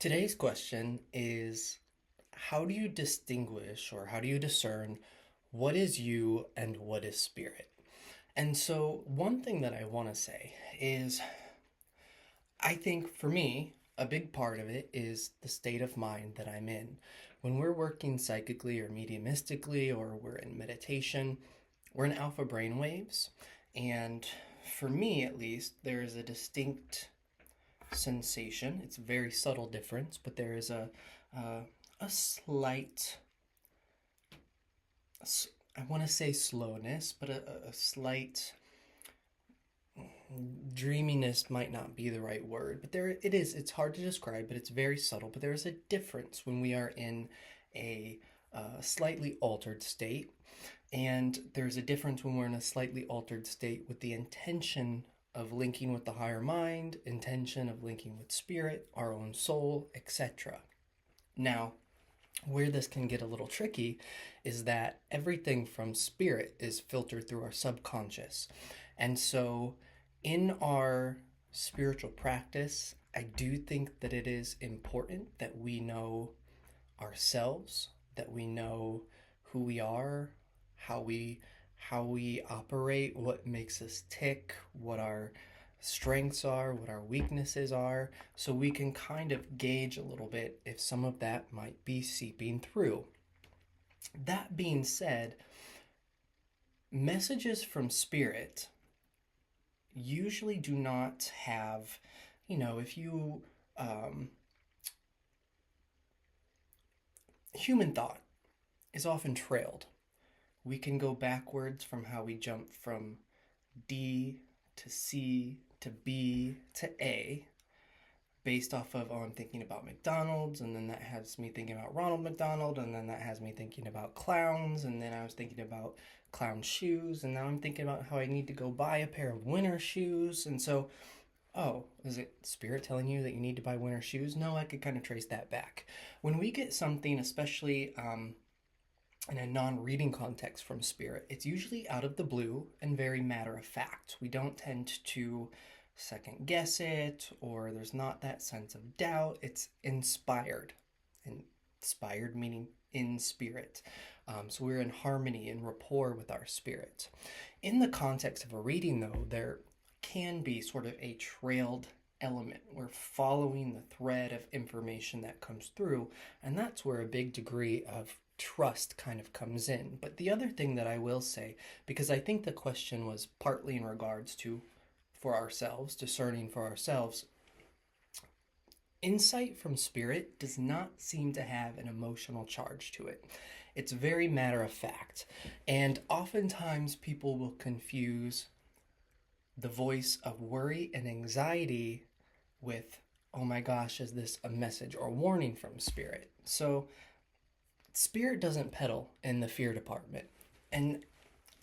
Today's question is, how do you distinguish or how do you discern what is you and what is spirit? And so, one thing that I want to say is, I think for me, a big part of it is the state of mind that I'm in. When we're working psychically or mediumistically or we're in meditation, we're in alpha brain waves. And for me, at least, there is a distinct sensation. It's a very subtle difference, but there is uh, a slight, I want to say slowness, but a slight dreaminess might not be the right word, but there it is. It's hard to describe, but it's very subtle. But there is a difference when we are in a slightly altered state, and there's a difference when we're in a slightly altered state with the intention of linking with the higher mind, intention of linking with spirit, our own soul, etc. Now, where this can get a little tricky is that everything from spirit is filtered through our subconscious. And so, in our spiritual practice, I do think that it is important that we know ourselves, that we know who we are, how we how we operate, what makes us tick, what our strengths are, what our weaknesses are, so we can kind of gauge a little bit if some of that might be seeping through. That being said, messages from spirit usually do not have, if you human thought is often trailed. We can go backwards from how we jump from D to C to B to A based off of, oh, I'm thinking about McDonald's, and then that has me thinking about Ronald McDonald, and then that has me thinking about clowns, and then I was thinking about clown shoes, and now I'm thinking about how I need to go buy a pair of winter shoes. And so, oh, is it spirit telling you that you need to buy winter shoes? No, I could kind of trace that back. When we get something, especially in a non reading context from spirit, it's usually out of the blue and very matter of fact. We don't tend to second guess it, or there's not that sense of doubt. It's inspired. Inspired meaning in spirit. So we're in harmony and rapport with our spirit. In the context of a reading, though, there can be sort of a trailed element. We're following the thread of information that comes through, and that's where a big degree of trust kind of comes in. But the other thing that I will say, because I think the question was partly in regards to for ourselves, discerning for ourselves, insight from spirit does not seem to have an emotional charge to it. It's very matter of fact. And oftentimes people will confuse the voice of worry and anxiety with, oh my gosh, is this a message or warning from spirit? So spirit doesn't peddle in the fear department. And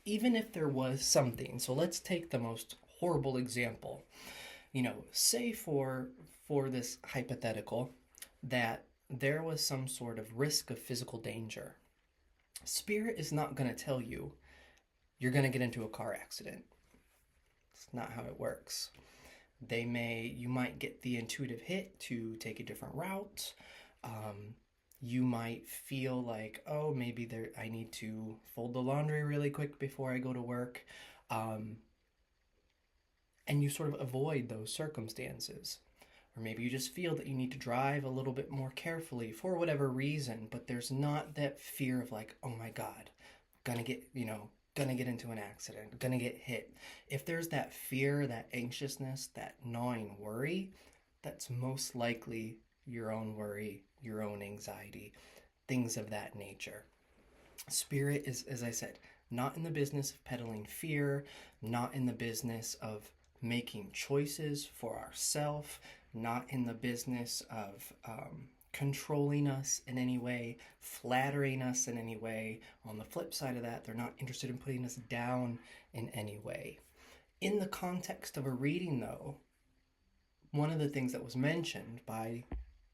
even if there was something, so let's take the most horrible example. Say for this hypothetical that there was some sort of risk of physical danger. Spirit is not going to tell you you're going to get into a car accident. It's not how it works. You might get the intuitive hit to take a different route. You might feel like, oh, maybe I need to fold the laundry really quick before I go to work. And you sort of avoid those circumstances. Or maybe you just feel that you need to drive a little bit more carefully for whatever reason, but there's not that fear of like, oh my God, gonna get into an accident, gonna get hit. If there's that fear, that anxiousness, that gnawing worry, that's most likely your own worry, your own anxiety, things of that nature. Spirit is, as I said, not in the business of peddling fear, not in the business of making choices for ourselves, not in the business of controlling us in any way, flattering us in any way. On the flip side of that, they're not interested in putting us down in any way. In the context of a reading, though, one of the things that was mentioned by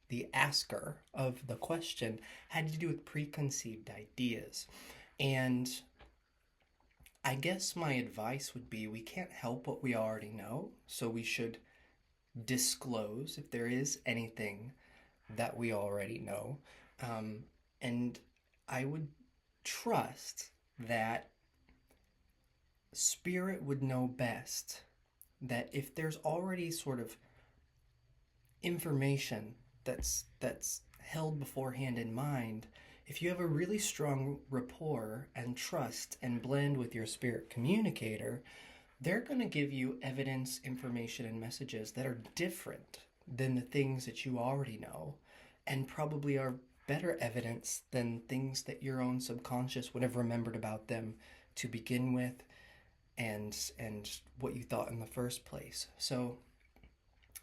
the asker of the question had to do with preconceived ideas. And I guess my advice would be we can't help what we already know, so we should disclose if there is anything that we already know. And I would trust that Spirit would know best, that if there's already sort of information that's held beforehand in mind, if you have a really strong rapport and trust and blend with your spirit communicator, they're going to give you evidence, information, and messages that are different than the things that you already know, and probably are better evidence than things that your own subconscious would have remembered about them to begin with, and what you thought in the first place. So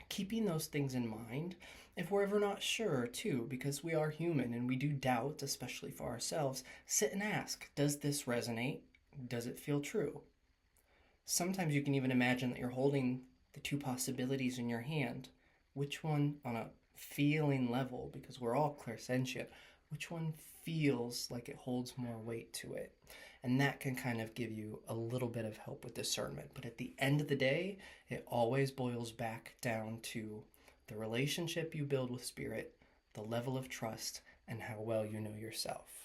keeping those things in mind, if we're ever not sure too, because we are human and we do doubt, especially for ourselves, sit and ask, does this resonate? Does it feel true? Sometimes you can even imagine that you're holding the two possibilities in your hand. Which one, on a feeling level, because we're all clairsentient, which one feels like it holds more weight to it? And that can kind of give you a little bit of help with discernment. But at the end of the day, it always boils back down to the relationship you build with spirit, the level of trust, and how well you know yourself.